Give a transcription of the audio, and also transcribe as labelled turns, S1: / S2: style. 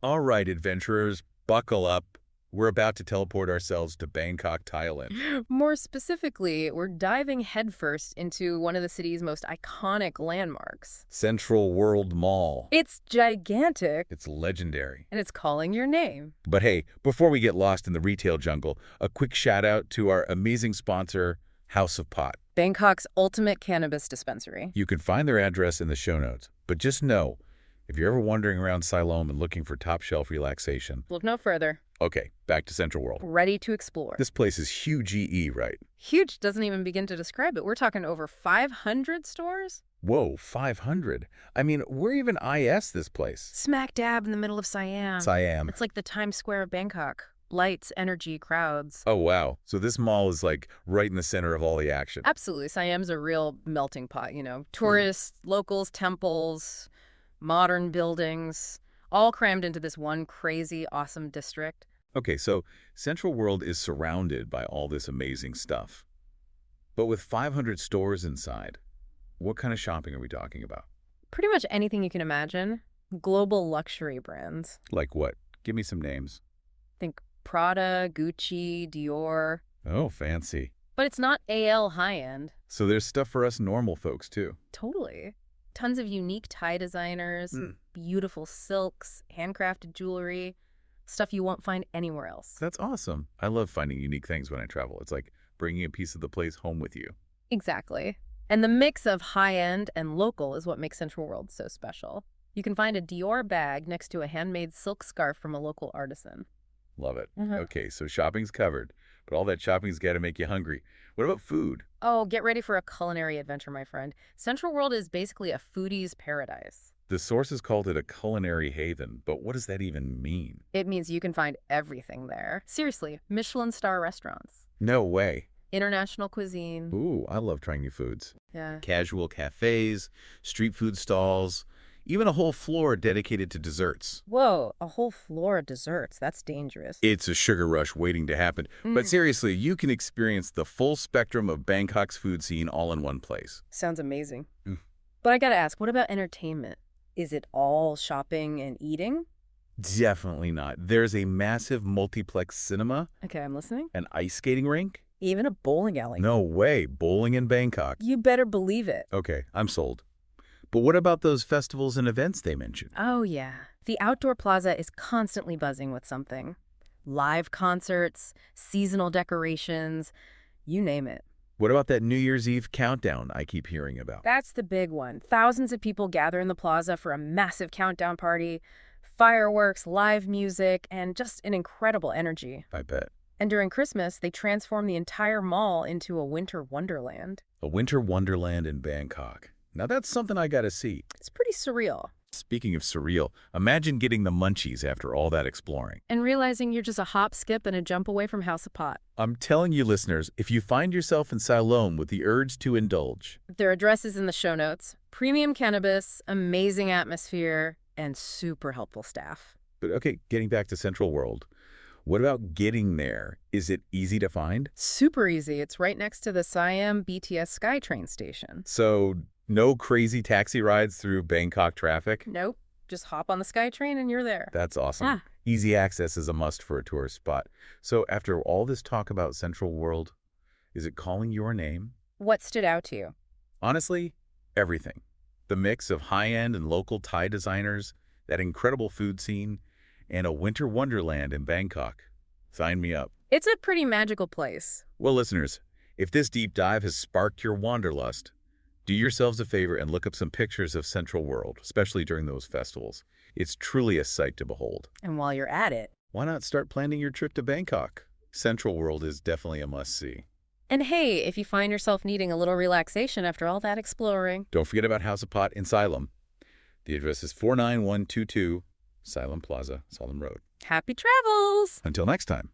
S1: All right, adventurers, buckle up. We're about to teleport ourselves to Bangkok, Thailand.
S2: More specifically, we're diving headfirst into one of the city's most iconic landmarks.
S1: CentralWorld Mall.
S2: It's gigantic,
S1: It's legendary.
S2: and it's calling your name.
S1: But hey, before we get lost in the retail jungle, a quick shout out to our amazing sponsor, House of Pot.
S2: Bangkok's ultimate cannabis dispensary.
S1: You can find their address in the show notes, but just know, if you're ever wandering around Siloam and looking for top-shelf relaxation,
S2: Look no further.
S1: okay, back to CentralWorld.
S2: Ready to explore.
S1: This place is huge EE, right?
S2: Huge doesn't even begin to describe it. We're talking over 500 stores?
S1: Whoa, 500. I mean, where even IS this place?
S2: Smack dab in the middle of Siam.
S1: Siam.
S2: It's like the Times Square of Bangkok. Lights, energy, crowds.
S1: Oh, wow. So this mall is like right in the center of all the action.
S2: Absolutely. Siam's a real melting pot, you know. Tourists, locals, temples, modern buildings, all crammed into this one crazy, awesome district.
S1: Okay, so CentralWorld is surrounded by all this amazing stuff. But with 500 stores inside, what kind of shopping are we talking about?
S2: Pretty much anything you can imagine. Global luxury brands.
S1: Like what? Give me some names.
S2: Think Prada, Gucci, Dior.
S1: Oh, fancy.
S2: But it's not AL high-end.
S1: So there's stuff for us normal folks, too.
S2: Totally. Tons of unique tie designers,
S1: Mm.
S2: beautiful silks, handcrafted jewelry, stuff you won't find anywhere else.
S1: That's awesome. I love finding unique things when I travel. It's like bringing a piece of the place home with you.
S2: Exactly. And the mix of high-end and local is what makes CentralWorld so special. You can find a Dior bag next to a handmade silk scarf from a local artisan.
S1: Love it.
S2: Mhm.
S1: Okay, so shopping's covered, but all that shopping's got to make you hungry. What about food?
S2: Oh, get ready for a culinary adventure, my friend. CentralWorld is basically a foodie's paradise.
S1: The sources called it a culinary haven, but what does that even mean?
S2: It means you can find everything there. Seriously, Michelin star restaurants,
S1: No way.
S2: international cuisine.
S1: Ooh, I love trying new foods.
S2: Yeah.
S1: Casual cafes, street food stalls, even a whole floor dedicated to desserts.
S2: Whoa, a whole floor of desserts. That's dangerous.
S1: It's a sugar rush waiting to happen. But seriously, you can experience the full spectrum of Bangkok's food scene all in one place.
S2: Sounds amazing.
S1: Mm.
S2: But I gotta ask, what about entertainment? Is it all shopping and eating?
S1: Definitely not. There's a massive multiplex cinema,
S2: Okay, I'm listening.
S1: an ice skating rink.
S2: Even a bowling alley.
S1: No way, bowling in Bangkok.
S2: You better believe it.
S1: Okay, I'm sold. But what about those festivals and events they mentioned?
S2: Oh, yeah. The outdoor plaza is constantly buzzing with something. Live concerts, seasonal decorations, you name it.
S1: What about that New Year's Eve countdown I keep hearing about?
S2: That's the big one. Thousands of people gather in the plaza for a massive countdown party, fireworks, live music, and just an incredible energy.
S1: I bet.
S2: And during Christmas, they transform the entire mall into a winter wonderland.
S1: A winter wonderland in Bangkok. Now that's something I gotta see.
S2: It's pretty surreal.
S1: Speaking of surreal, imagine getting the munchies after all that exploring.
S2: And realizing you're just a hop, skip, and a jump away from House of Pot.
S1: I'm telling you, listeners, if you find yourself in Siloam with the urge to indulge,
S2: Their address is in the show notes. Premium cannabis, amazing atmosphere, and super helpful staff.
S1: but okay, getting back to CentralWorld, what about getting there? Is it easy to find?
S2: Super easy. It's right next to the Siam BTS SkyTrain station.
S1: So no crazy taxi rides through Bangkok traffic?
S2: Nope. Just hop on the SkyTrain and you're there.
S1: That's awesome.
S2: Ah.
S1: Easy access is a must for a tourist spot. So after all this talk about CentralWorld, is it calling your name?
S2: What stood out to you?
S1: Honestly, everything. The mix of high-end and local Thai designers, that incredible food scene, and a winter wonderland in Bangkok. Sign me up.
S2: It's a pretty magical place.
S1: Well, listeners, if this deep dive has sparked your wanderlust, do yourselves a favor and look up some pictures of CentralWorld, especially during those festivals. It's truly a sight to behold.
S2: And while you're at it.
S1: Why not start planning your trip to Bangkok? CentralWorld is definitely a must-see.
S2: And hey, if you find yourself needing a little relaxation after all that exploring.
S1: Don't forget about House of Pot in Siloam. The address is 49122 Siloam Plaza, Siloam Road.
S2: Happy travels!
S1: Until next time.